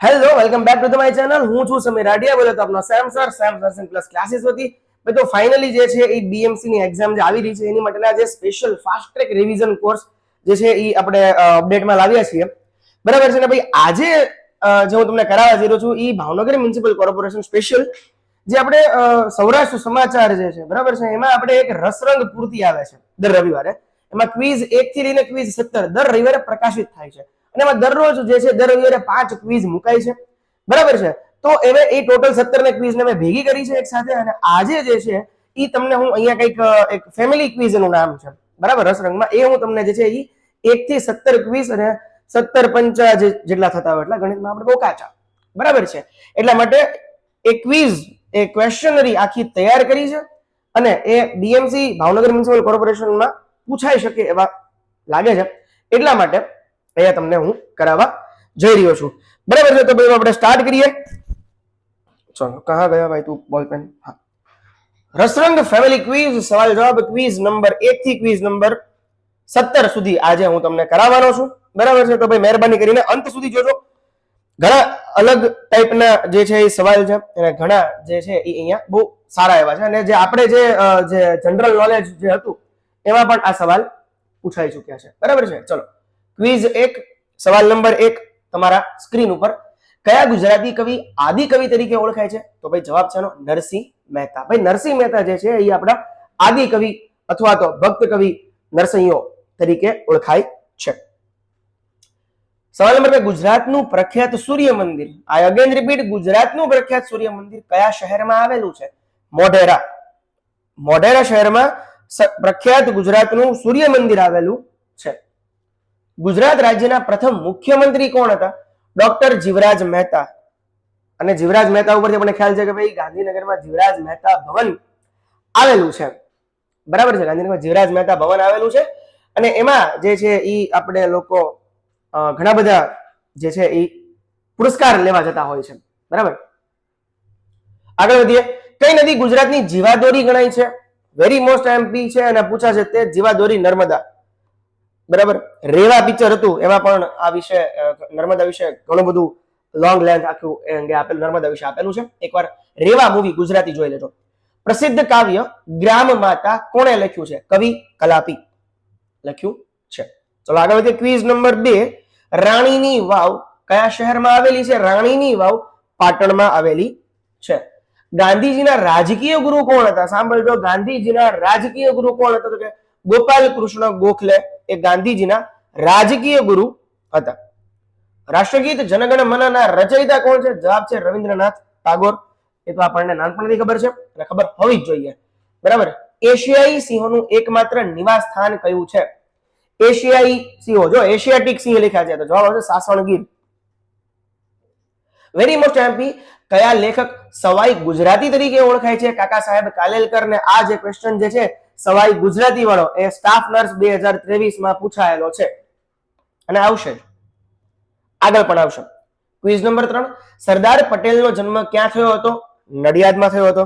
Hello, welcome back to my channel. હું છું સમીર રાઠિયા, બોલે તો આપનો સેમ સર પ્લસ ક્લાસીસ હતી. તો ફાઇનલી જે છે એ બીએમસી ની એક્ઝામ જે આવી રહી છે એની માટેના જે special fast track revision course જે છે એ આપણે અપડેટમાં લાવ્યા છીએ. બરાબર છે ને ભાઈ. આજે જે હું તમને કરાવવા જઈ રહ્યો છું એ ભાવનગર મ્યુનિસિપલ કોર્પોરેશન સ્પેશિયલ જે આપણે સૌરાષ્ટ્ર સમાચાર જે છે, બરાબર છે, એમાં આપણે એક રસરંગ પૂર્તિ આવે છે દર રવિવારે. એમાં ક્વિઝ 1 થી લઈને ક્વિઝ 17 દર રવિવારે પ્રકાશિત થાય છે અને એમાં દરરોજ જે છે દર રવિવારે 5 ક્વિઝ મુકાય છે. બરાબર છે. તો હવે એ ટોટલ 17 ને ક્વિઝ ને મેં ભેગી કરી છે એક સાથે, અને આજે જે છે એ તમને હું અહીંયા કંઈક એક ફેમિલી ક્વિઝ નું નામ છે, બરાબર, રસરંગમાં, એ હું તમને જે છે એ 1 થી 17 ક્વિઝ અને 17 પંચા જેટલા થતા હોય એટલા ગણિતમાં આપણે બહુ કાચા, બરાબર છે. એટલા માટે એ ક્વિઝ એ ક્વેશ્ચનરી આખી તૈયાર કરી છે અને એ બીએમસી ભાવનગર મ્યુનિસિપલ કોર્પોરેશનમાં પૂછાઈ શકે એવા લાગે છે. એટલા માટે અહીંયા તમને હું કરાવવા જઈ રહ્યો છું. બરાબર છે. તો ભાઈ આપણે સ્ટાર્ટ કરીએ. ચલો, કહા ગયા ભાઈ તું બોલપેન? હા, રસરંગ ફેમિલી ક્વિઝ સવાલ જવાબ ક્વિઝ નંબર 1 થી ક્વિઝ નંબર 17 સુધી આજે હું તમને કરાવવાનો છું. બરાબર છે. તો ભાઈ મહેરબાની કરીને અંત સુધી જોજો. ઘણા અલગ ટાઈપના જે છે એ સવાલ છે અને ઘણા જે છે એ અહીંયા બહુ સારા એવા છે, અને જે આપણે જે જનરલ નોલેજ જે હતું એમાં પણ આ સવાલ પૂછાઈ ચૂક્યા છે. બરાબર છે. ચલો, ક્વિઝ 1 સવાલ નંબર 1 તમારા સ્ક્રીન ઉપર. કયા ગુજરાતી કવિ આદિ કવિ તરીકે ઓળખાય છે? તો ભાઈ જવાબ છે એનો નરસિંહ મહેતા. ભાઈ નરસિંહ મહેતા જે છે એ આપણા આદિ કવિ અથવા તો ભક્ત કવિ નરસિંહો તરીકે ઓળખાય છે. સવાલ નંબર 2 ગુજરાતનું પ્રખ્યાત સૂર્ય મંદિર, આઈ અગેન રિપીટ, ગુજરાતનું પ્રખ્યાત સૂર્ય મંદિર કયા શહેરમાં આવેલું છે? મોઢેરા. મોઢેરા શહેરમાં પ્રખ્યાત ગુજરાતનું સૂર્ય મંદિર આવેલું છે. ગુજરાત રાજ્યના પ્રથમ મુખ્યમંત્રી કોણ હતા? ડોક્ટર જીવરાજ મહેતા. અને જીવરાજ મહેતા ઉપરથી મને ખ્યાલ છે કે ભાઈ ગાંધીનગરમાં જીવરાજ મહેતા ભવન આવેલું છે. બરાબર છે. ગાંધીનગરમાં જીવરાજ મહેતા ભવન આવેલું છે અને એમાં જે છે એ આપણે લોકો ઘણા બધા જે છે એ પુરસ્કાર લેવા જતા હોય છે. બરાબર. આગળ વધીએ. કઈ નદી ગુજરાતની જીવાદોરી ગણાય છે? વેરી મોસ્ટ એમપી છે અને પૂછાશે તે જીવાદોરી નર્મદા. બરાબર. રેવા પિક્ચર હતું એમાં પણ આ વિશે નર્મદા વિશે ઘણું બધું લોંગ લેન્થ આખું આપેલું નર્મદા વિશે આપેલું છે. એકવાર રેવા મૂવી ગુજરાતી જોઈ લેજો. પ્રસિદ્ધ કાવ્ય ગ્રામ માતા કોણે લખ્યું છે? કવિ કલાપી લખ્યું છે. ચલો આગળ વધીએ. ક્વિઝ નંબર 2 રાણીની વાવ કયા શહેરમાં આવેલી છે? રાણીની વાવ પાટણમાં આવેલી છે. ગાંધીજીના રાજકીય ગુરુ કોણ હતા? સાંભળજો, ગાંધીજીના રાજકીય ગુરુ કોણ હતા? તો કે ગોપાલ કૃષ્ણ ગોખલે એ ગાંધીજીના રાજકીય ગુરુ હતા. રાષ્ટ્રગીત જનગણ મનના રચયિતા કોણ છે? જવાબ છે રવિન્દ્રનાથ ટાગોર. એ તો આપણને નાનપણથી ખબર છે અને ખબર હોવી જ જોઈએ. બરાબર. એશિયાઈ સિંહોનું એકમાત્ર નિવાસ સ્થાન કયું છે? એશિયાઈ સિંહો, જો એશિયાટિક સિંહ લખ્યા છે તો જવાબ આવશે સાસણગીર. વેરી મોસ્ટ એમપી, કયા લેખક સવાઈ ગુજરાતી તરીકે ઓળખાય છે? કાકા સાહેબ કાલેલકર. ને આ જે ક્વેશ્ચન જે છે સવાઈ ગુજરાતી વાળો એ સ્ટાફ નર્સ 2023 માં પૂછાયેલો છે અને આવશે જ, આગળ પણ આવશે. ક્વિઝ નંબર 3 સરદાર પટેલનો જન્મ ક્યાં થયો હતો? નડિયાદમાં થયો હતો.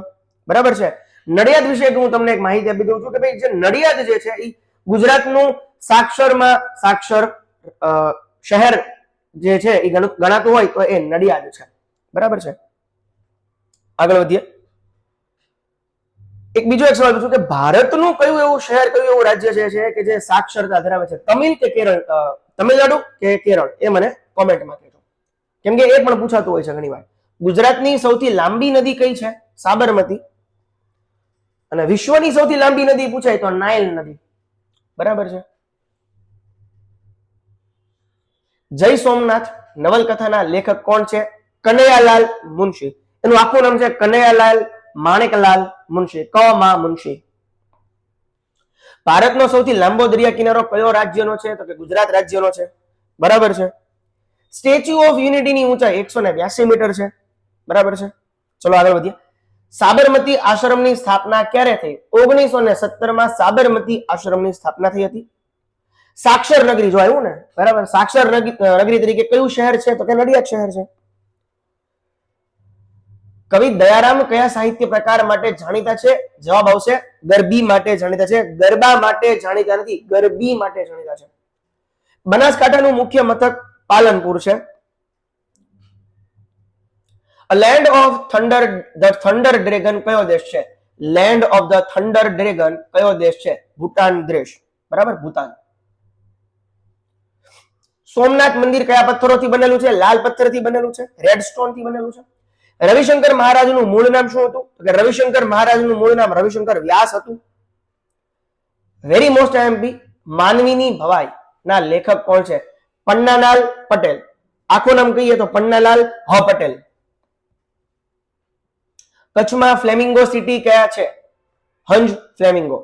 બરાબર છે. નડિયાદ વિશે હું તમને એક માહિતી આપી દઉં છું કે ભાઈ જે નડિયાદ જે છે એ ગુજરાતનું સાક્ષરમાં સાક્ષર શહેર જે છે એ ગણાતું હોય તો એ નડિયાદ છે. બરાબર છે. આગળ વધીએ. એક બીજો એક સવાલ પૂછું કે ભારતનું કયું એવું શહેર, કયું એવું રાજ્ય છે કે જે સાક્ષરતા ધરાવે છે? તમિલ કે કેરળ, તમિલનાડુ કે કેરળ? એ મને કોમેન્ટમાં કહેજો, કેમ કે એ પણ પૂછાતું હોય છે ઘણી વાર. ગુજરાતની સૌથી લાંબી નદી કઈ છે? સાબરમતી. અને વિશ્વની સૌથી લાંબી નદી પૂછાય તો નાઇલ નદી. બરાબર છે. જય સોમનાથ નવલકથાના લેખક કોણ છે? કનૈયાલાલ મુનશી. એનું આખું નામ છે કનૈયાલાલ માણેકલાલ મુનશી, ક મા મુનશી. ભારતનો સૌથી લાંબો દરિયા કિનારો કયો રાજ્યનો છે? તો કે ગુજરાત રાજ્યનો છે. બરાબર છે. સ્ટેચ્યુ ઓફ યુનિટીની ઊંચાઈ 182 મીટર છે. બરાબર છે. ચલો આગળ વધીએ. સાબરમતી આશ્રમની સ્થાપના ક્યારે થઈ? 1917 માં સાબરમતી આશ્રમની સ્થાપના થઈ હતી. સાક્ષર નગરી જો આવ્યું ને, બરાબર, સાક્ષર નગરી તરીકે કયું શહેર છે? તો કે નડિયાદ શહેર છે. કવિ દયારામ કયા સાહિત્ય પ્રકાર માટે જાણીતા છે? જવાબ આવશે ગરબી માટે જાણીતા છે. ગરબા માટે જાણીતા નથી, ગરબી માટે જાણીતા છે. બનાસકાંઠાનું મુખ્ય મથક પાલનપુર છે. Land of thunder the thunder dragon કયો દેશ છે? Land of the thunder dragon કયો દેશ છે? ભૂટાન દેશ. બરાબર, ભૂટાન. સોમનાથ મંદિર કયા પથ્થરોથી બનેલું છે? લાલ પથ્થરથી બનેલું છે, રેડ સ્ટોન થી બનેલું છે. રવિશંકર મહારાજનું મૂળ નામ શું હતું? તો કે રવિશંકર મહારાજનું મૂળ નામ રવિશંકર વ્યાસ હતું. વેરી મોસ્ટ આઈએમપી, માનવીની ભવાઈ ના લેખક કોણ છે? પન્નાલાલ પટેલ. આખું નામ કહીએ તો પન્નાલાલ હ પટેલ. કચ્છમાં ફ્લેમિંગો સિટી કયા છે? હંજ ફ્લેમિંગો.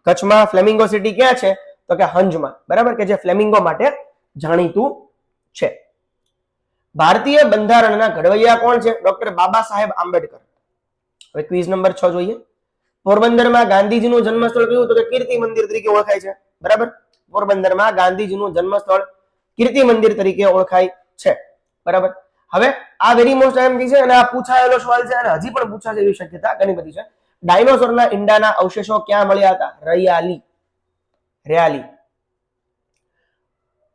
કચ્છમાં ફ્લેમિંગો સિટી ક્યાં છે? તો કે હંજમાં. બરાબર, કે જે ફ્લેમિંગો માટે જાણીતું છે. ભારતીય બંધારણના ઘડવૈયા કોણ છે? ડોક્ટર બાબા સાહેબ આંબેડકર. હવે ક્વિઝ નંબર 6 જોઈએ. પોરબંદરમાં ગાંધીજીનું જન્મસ્થળ કયું? તો કે કીર્તિ મંદિર તરીકે ઓળખાય છે. બરાબર, પોરબંદરમાં ગાંધીજીનું જન્મસ્થળ કીર્તિ મંદિર તરીકે ઓળખાય છે. બરાબર. હવે આ વેરી મોસ્ટ આઈએમપી છે અને આ પૂછાયેલો સવાલ છે અને હજી પણ પૂછાશે એવી શક્યતા ઘણી બધી છે. ડાયનોસોરના ઈંડાના અવશેષો ક્યાં મળ્યા હતા? રયાલી. રેયાલી.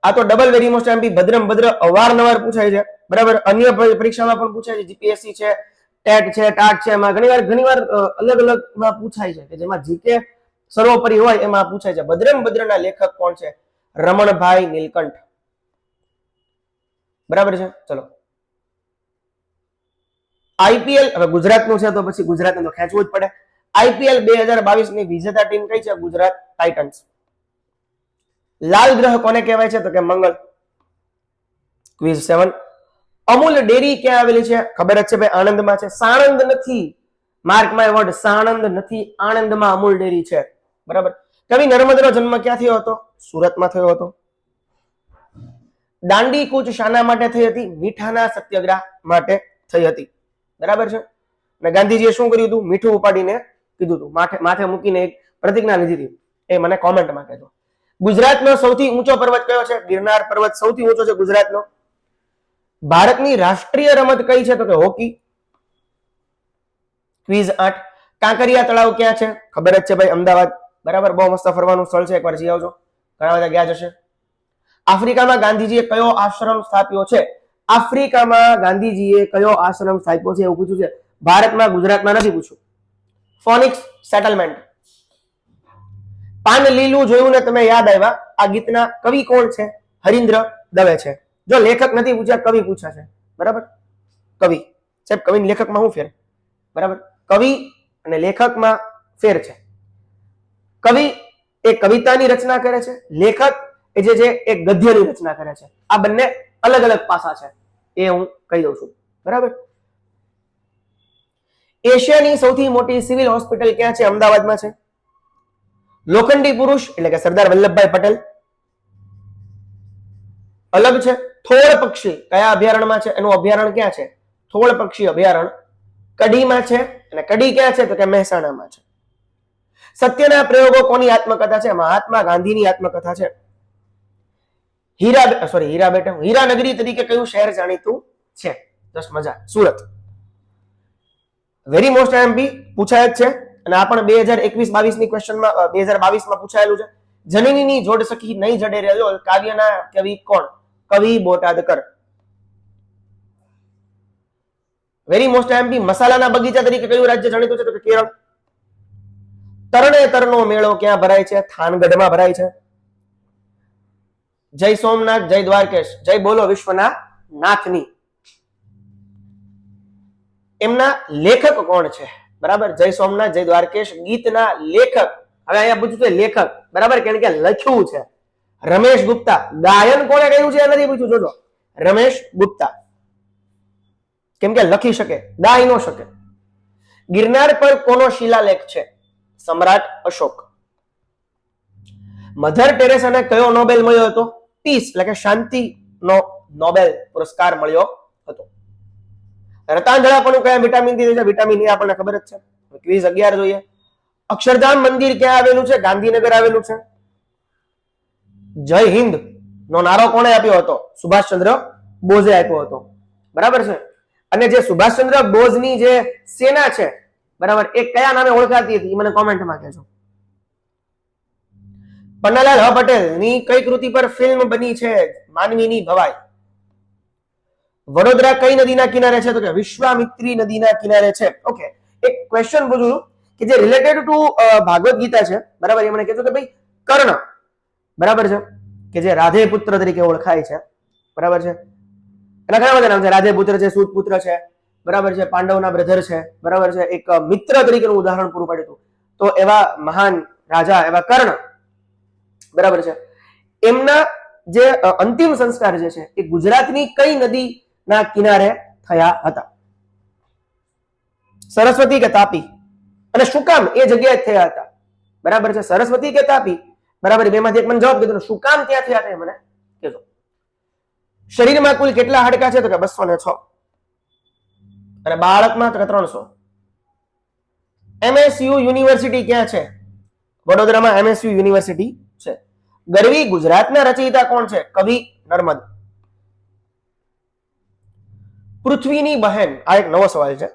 આ તો ડબલ વેરી મોસ્ટ આઈએમપી ભદ્રમ ભદ્ર અવારનવાર પૂછાય છે. બરાબર, અન્ય પરીક્ષામાં પણ પૂછાય છે. જીપીએસસી છે, ટેટ છે, ટાટ છે, એમાં ઘણીવાર અલગ અલગ માં પૂછાય છે કે જેમાં જીકે સર્વોપરી હોય એમાં પૂછાય છે. ભદ્રમ ભદ્રના લેખક કોણ છે? રમણભાઈ નીલકંઠ. બરાબર છે. ચલો, આઈપીએલ હવે ગુજરાતનું છે તો પછી ગુજરાતને તો ખેંચવું જ પડે. આઈપીએલ 2022 ની વિજેતા ટીમ કઈ છે? ગુજરાત ટાઇટન્સ. લાલ ગ્રહ કોને કહેવાય છે? તો કે મંગળ. ક્વિઝ 7. અમૂલ ડેરી ક્યાં આવેલી છે? ખબર જ છે ભાઈ, આણંદમાં છે. સાણંદ નથી, માર્ક માય વર્ડ, સાણંદ નથી, આણંદમાં અમૂલ ડેરી છે. બરાબર. કવિ નર્મદનો જન્મ ક્યાં થયો હતો? સુરતમાં થયો હતો. દાંડી કૂચ શાના માટે થઈ હતી? મીઠાના સત્યાગ્રહ માટે થઈ હતી. બરાબર છે. અને ગાંધીજીએ શું કર્યું હતું? મીઠું ઉપાડીને કીધું હતું, માથે મૂકીને એક પ્રતિજ્ઞા લીધી હતી. એ મને કોમેન્ટમાં કહેજો. ગુજરાતનો સૌથી ઊંચો પર્વત કયો છે? ગિરનાર પર્વત સૌથી ઊંચો છે ગુજરાતનો. ભારતની રાષ્ટ્રીય રમત કઈ છે? તો કે હોકી. ક્વિઝ 8. કાંકરિયા તળાવ ક્યાં છે? ખબર જ છે ભાઈ, અમદાવાદ. બરાબર, બહુ મસ્ત ફરવાનું સ્થળ છે, એકવાર જઈ આવજો. ઘણા બધા ગયા જશે. આફ્રિકામાં ગાંધીજીએ કયો આશ્રમ સ્થાપ્યો છે? આફ્રિકામાં ગાંધીજીએ કયો આશ્રમ સ્થાપ્યો છે એવું પૂછ્યું છે. ભારતમાં, ગુજરાતમાં નથી પૂછ્યું. Phonics settlement. પાન લીલું જોયું ને તમે યાદ આવ્યા. આ ગીતના કવિ કોણ છે? હરીન્દ્ર દવે છે. જો લેખક નથી પૂછ્યા, કવિ પૂછ્યા છે. બરાબર, કવિ. સાહેબ, કવિ અને લેખકમાં શું ફેર? બરાબર, કવિ અને લેખકમાં ફેર છે. કવિ એ કવિતાની રચના કરે છે, લેખક એ જે છે એ ગદ્યની રચના કરે છે. આ બંને અલગ અલગ પાસા છે, એ હું કહી દઉં છું. બરાબર. એશિયાની સૌથી મોટી સિવિલ હોસ્પિટલ ક્યાં છે? અમદાવાદમાં છે. લોખંડી પુરુષ એટલે કે સરદાર વલ્લભભાઈ પટેલ અલગ છે. થોળ પક્ષી કયા અભયારણ્યમાં છે? એનું અભયારણ્ય ક્યાં છે? થોળ પક્ષી અભયારણ્ય કડીમાં છે. અને કડી ક્યાં છે? તો કે મહેસાણામાં છે. સત્યના પ્રયોગો કોની આત્મકથા છે? મહાત્મા ગાંધીની આત્મકથા છે. હીરાનગરી તરીકે કયું શહેર જાણીતું છે? જસ્ટ મજા, સુરત. વેરી મોસ્ટ આઈએમપી પૂછાય જ છે અને આ પણ 2021-22 ની ક્વેશ્ચનમાં 2022 માં પૂછાયેલું છે. જનનીની જોડ સખી નહીં જડે રહ્યો કાવ્યના કવિ કોણ? કવિ બોટાદકર. વેરી મોસ્ટ આઈએમપી મસાલાના બગીચા તરીકે કયું રાજ્ય જાણીતું છે? તો કે કેરળ. તરણેતરનો મેળો ક્યાં ભરાય છે? થાનગઢમાં ભરાય છે. જય સોમનાથ, જય દ્વારકેશ, જય બોલો વિશ્વના નાથની. એમના લેખક કોણ છે? બરાબર, જય સોમનાથ, જય દ્વારકેશ ગીતના લેખક. હવે અહીંયા પૂછ્યું છે લેખક, બરાબર, કેમ કે લખ્યું છે રમેશ ગુપ્તા. ગાયન કોણે કર્યું છે એ નથી પૂછ્યું, જોજો. રમેશ ગુપ્તા, કેમ કે લખી શકે, ગાઈ ન શકે. ગિરનાર પર કોનો શિલાલેખ છે? સમ્રાટ અશોક. મધર ટેરેસાને કયો નોબેલ મળ્યો હતો? પીસ એટલે કે શાંતિનો નોબેલ પુરસ્કાર મળ્યો હતો. રતાંજળા પણ કયા વિટામિન થી છે? વિટામિન એ આપણને ખબર જ છે. ક્વિઝ 11 જોઈએ. અક્ષરધામ મંદિર ક્યાં આવેલું છે? ગાંધીનગર આવેલું છે. જય હિન્દ નો નારો કોણે આપ્યો હતો? સુભાષચંદ્ર બોઝે આપ્યો હતો. બરાબર છે. અને જે સુભાષચંદ્ર બોઝની જે સેના છે, બરાબર, એ કયા નામે ઓળખાતી હતી? મને કોમેન્ટમાં કહેજો. પન્નાલાલ હ પટેલ ની કઈ કૃતિ પર ફિલ્મ બની છે? માનવીની ભવાઈ. વડોદરા કઈ નદીના કિનારે છે? તો કે વિશ્વામિત્રી નદીના કિનારે છે. ઓકે, એક ક્વેશ્ચન પૂછું છું કે જે રિલેટેડ ટુ ભાગવત ગીતા છે, બરાબર? એ મને કહેતો કે ભાઈ કર્ણ, બરાબર છે, કે જે રાધે પુત્ર તરીકે ઓળખાય છે, બરાબર છે, એના ઘણા બધા નામ છે, રાધે પુત્ર છે, સૂત પુત્ર છે, બરાબર છે, પાંડવના બ્રધર છે, બરાબર છે, એક મિત્ર તરીકેનું ઉદાહરણ પૂરું પાડ્યું હતું. તો એવા મહાન રાજા એવા કર્ણ, બરાબર છે, એમના જે અંતિમ સંસ્કાર જે છે એ ગુજરાતની કઈ નદીના કિનારે થયા હતા? સરસ્વતી કે તાપી? અને શું કામ એ જગ્યાએ થયા હતા? બરાબર છે, સરસ્વતી કે તાપી? બરાબર, બેમાંથી એક મને જવાબ કીધો. શું કામ ત્યાં થયા હતા મને કહેજો. શરીરમાં કુલ કેટલા હાડકા છે? તો કે 206. અને બાળકમાં તો કે 300. MSU યુનિવર્સિટી ક્યાં છે? વડોદરામાં MSU યુનિવર્સિટી છે. ગરવી ગુજરાતના રચયિતા કોણ છે? કવિ નર્મદ. પૃથ્વીની બહેન, આ એક નવો સવાલ છે.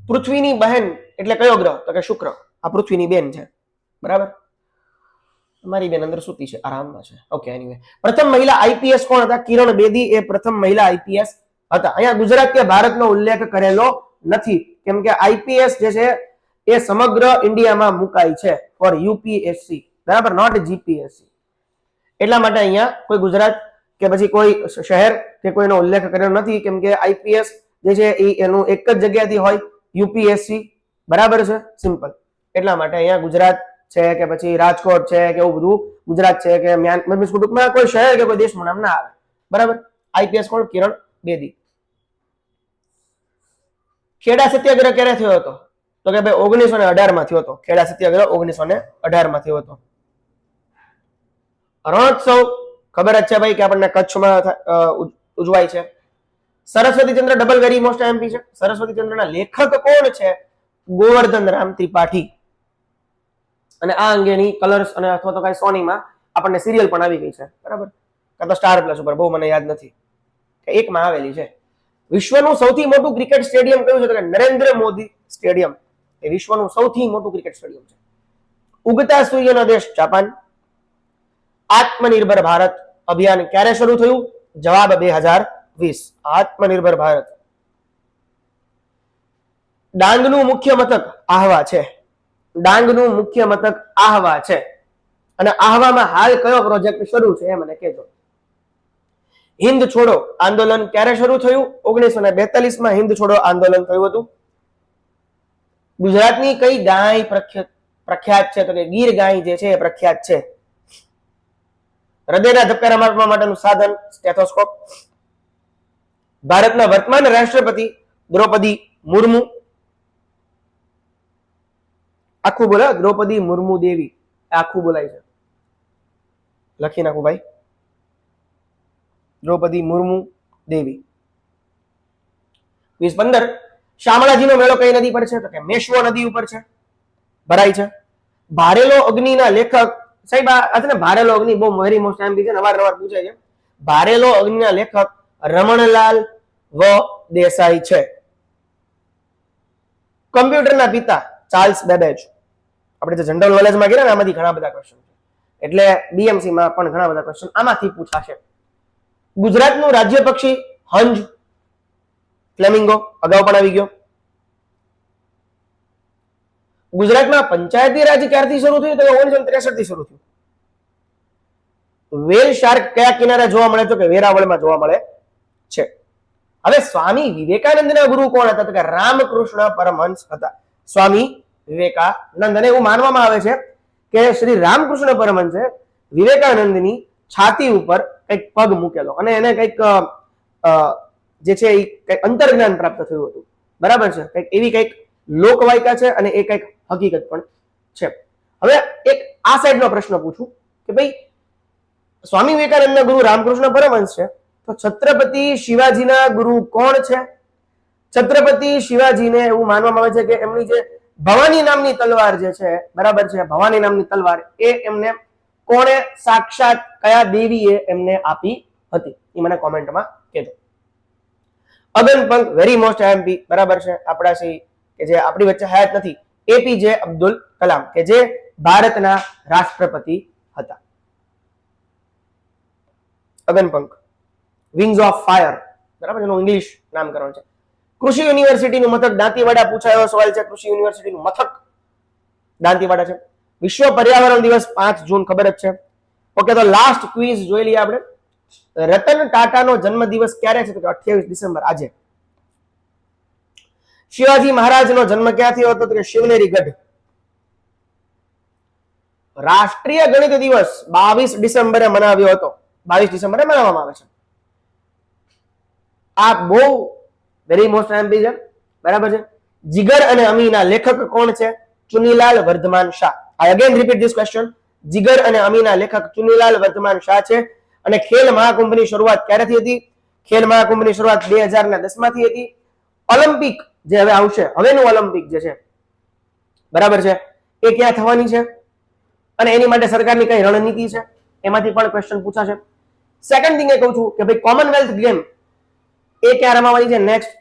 પૃથ્વીની બહેન એટલે કયો ગ્રહ? તો કે શુક્ર. આ પૃથ્વીની બેન છે, બરાબર. મારી બેન અંદર સૂતી છે, આરામમાં છે. Okay, anyway. પ્રથમ મહિલા IPS કોણ હતા? કિરણ બેદી એ પ્રથમ મહિલા IPS હતા. અહીંયા ગુજરાત કે ભારતનો ઉલ્લેખ કરેલો નથી, કેમ કે IPS જે છે એ સમગ્ર ઇન્ડિયામાં મુકાય છે ફોર UPSC, બરાબર, નોટ GPSC. એટલા માટે અહીંયા કોઈ ગુજરાત કે પછી કોઈ શહેર કે કોઈનો ઉલ્લેખ કરેલો નથી, કેમ કે IPS જે છે એ એનું એક જ જગ્યાથી હોય, UPSC, બરાબર છે, સિમ્પલ. એટલા માટે અહીંયા ગુજરાત છે કે પછી રાજકોટ છે કે એવું બધું ગુજરાત છે કે ટૂંકમાં કોઈ શહેર કે કોઈ દેશનું નામ ના આવે, બરાબર. IPS કોણ? કિરણ બેદી. ખેડા સત્યાગ્રહ ક્યારે થયો હતો? તો કે ભાઈ 1918 માં થયો હતો. ખેડા સત્યાગ્રહ 1918 માં થયો હતો. રણોત્સવ ખબર જ છે ભાઈ કે આપણને કચ્છમાં ઉજવાય છે. સરસ્વતી ચંદ્ર ડબલ વેરી મોસ્ટ MP છે. સરસ્વતી ચંદ્રના લેખક કોણ છે? ગોવર્ધન રામ ત્રિપાઠી. અને આ અંગેની કલર્સ અને અથવા તો કઈ સોનીમાં આપણને સિરિયલ પણ આવી ગઈ છે, બરાબર, કાં તો સ્ટાર પ્લસ ઉપર, બહુ મને યાદ નથી, એકમાં આવેલી છે. વિશ્વનું સૌથી મોટું ક્રિકેટ સ્ટેડિયમ કયું છે? તો કે નરેન્દ્ર મોદી સ્ટેડિયમ એ વિશ્વનું સૌથી મોટું ક્રિકેટ સ્ટેડિયમ છે. ઉગતા સૂર્યનો દેશ જાપાન. આત્મનિર્ભર ભારત અભિયાન ક્યારે શરૂ થયું? જવાબ 2020. આત્મનિર્ભર ભારત. ડાંગનું મુખ્ય મથક આહવા છે. ડાંગનું મુખ્ય મથક આહવા છે. અને આહવામાં હાલ કયો પ્રોજેક્ટ શરૂ છે એ મને કહેજો. હિન્દ છોડો આંદોલન ક્યારે શરૂ થયું? 1942 માં હિન્દ છોડો આંદોલન થયું હતું. ગુજરાતની કઈ ગાય પ્રખ્યાત છે? તો કે ગીર ગાય જે છે એ પ્રખ્યાત છે. હૃદયના ધબકારા માપવા માટેનું સાધન સ્ટેથોસ્કોપ. ભારતના વર્તમાન રાષ્ટ્રપતિ દ્રૌપદી મુર્મુ. આખું બોલો, દ્રૌપદી મુર્મુ દેવી, આખું બોલાય છે, લખી નાખું ભાઈ, દ્રૌપદી મુર્મુ દેવી. 2015 શામળાજીનો મેળો કઈ નદી પર છે? તો કે મેશ્વો નદી ઉપર છે, ભરાય છે. ભારેલો અગ્નિના લેખક, સાહેબ આ છે ને ભારેલો અગ્નિ બહુ વેરી મોસ્ટ એમપી છે, નવાર પૂછાય છે. ભારેલો અગ્નિના લેખક રમણલાલ વ દેસાઈ છે. કમ્પ્યુટરના પિતા ચાર્લ્સ બેબેજ. આપણે જે જનરલ નોલેજમાં ગયા ને આમાંથી ઘણા બધા ક્વેશ્ચન છે, એટલે BMC માં પણ ઘણા બધા ક્વેશ્ચન આમાંથી પૂછાશે. ગુજરાતનું રાજ્ય પક્ષી હંસ, ફ્લેમિંગો અગાઉ પણ આવી ગયો. ગુજરાતમાં પંચાયતી રાજ ક્યારથી શરૂ થયું? તો 1963 થી શરૂ થયું. વેલ શાર્ક કયા કિનારે જોવા મળે? તો કે વેરાવળમાં જોવા મળે છે. હવે સ્વામી વિવેકાનંદના ગુરુ કોણ હતા? તો કે રામકૃષ્ણ પરમહંસ હતા. સ્વામી વિવેકાનંદ. અને એવું માનવામાં આવે છે કે શ્રી રામકૃષ્ણ પરમહંસે વિવેકાનંદની છાતી ઉપર કંઈક પગ મૂકેલો અને એને કંઈક જે છે એ કંઈક અંતર્જ્ઞાન પ્રાપ્ત થયું હતું, બરાબર છે. કંઈક એવી કંઈક લોકવાયકા છે અને એ કંઈક હકીકત પણ છે. હવે એક આ સાઈડનો પ્રશ્ન પૂછું કે ભાઈ સ્વામી વિવેકાનંદના ગુરુ રામકૃષ્ણ પરમહંસ છે, તો છત્રપતિ શિવાજીના ગુરુ કોણ છે? છત્રપતિ શિવાજીને એવું માનવામાં આવે છે કે એમની જે ભવાની નામની તલવાર જે છે, બરાબર છે, ભવાની નામની તલવાર એ એમને કોણે સાક્ષાત કયા દેવીએ એમને આપી હતી? એ મને કોમેન્ટમાં કહેજો. અગનપંખ વેરી મોસ્ટ એમપી, બરાબર છે, આપણા કે જે આપણી વચ્ચે હયાત નથી, APJ અબ્દુલ કલામ, કે જે ભારતના રાષ્ટ્રપતિ હતા. અગનપંખ વિંગ્સ ઓફ ફાયર, બરાબર, એનું ઇંગ્લિશ નામકરણ છે. કૃષિ યુનિવર્સિટીનું મથક દાંતીવાડા, પૂછાયેલો સવાલ છે. કૃષિ યુનિવર્સિટીનું મથક દાંતીવાડા છે. વિશ્વ પર્યાવરણ દિવસ 5 જૂન, ખબર જ છે. ઓકે, તો લાસ્ટ ક્વિઝ જોઈ લઈએ આપણે. રતન ટાટાનો જન્મદિવસ ક્યારે છે? તો 28 ડિસેમ્બર, આજે. શિવાજી મહારાજનો જન્મ ક્યાં થયો હતો? તો કે શિવનેરી ગઢ. રાષ્ટ્રીય ગણિત દિવસ 22 ડિસેમ્બરે મનાવ્યો હતો. 22 ડિસેમ્બરે મનાવવામાં આવે છે. આ બહુ વેરી મોસ્ટ એમ્પી છે, બરાબર છે. જીગર અને અમીના લેખક કોણ છે? ચુનીલાલ વર્ધમાન શાહ. આઈ અગેન રિપીટ ધીસ ક્વેશ્ચન. જીગર અને અમીના લેખક ચુનીલાલ વર્ધમાન શાહ છે. અને ખેલ મહાકુંભની શરૂઆત ક્યારેથી હતી? ખેલ મહાકુંભની શરૂઆત 2010 માં થી હતી. ઓલિમ્પિક જે હવે આવશે, હવેનું ઓલિમ્પિક જે છે, બરાબર છે, એ ક્યાં થવાની છે અને એની માટે સરકારની કઈ રણનીતિ છે, એમાંથી પણ ક્વેશ્ચન પૂછાશે. સેકન્ડ થિંગ એ કહું છું કે ભાઈ કોમનવેલ્થ ગેમ એ ક્યાં રમાવાની છે, નેક્સ્ટ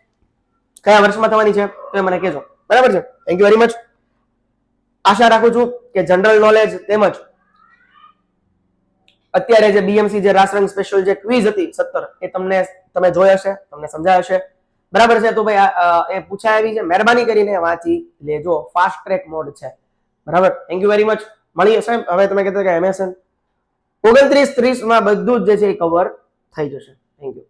કયા વર્ષમાં થવાની છે, તો એ મને કહેજો, બરાબર છે. Thank you very much. આશા રાખું છું કે જનરલ નોલેજ તેમજ અત્યારે જે બીએમસી જે રાષ્ટ્રંગ સ્પેશિયલ જે ક્વિઝ હતી 17 એ તમે જોઈ હશે, તમને સમજાય હશે, બરાબર છે. તો ભાઈ એ પૂછાય આવી છે, મહેરબાની કરીને વાંચી લેજો. ફાસ્ટ ટ્રેક મોડ છે, બરાબર. Thank you very much. મળીએ સાહેબ. હવે તમે કહેતા કે એમએસએન 29-30 માં બધું જ જે છે એ કવર થઈ જશે. Thank you.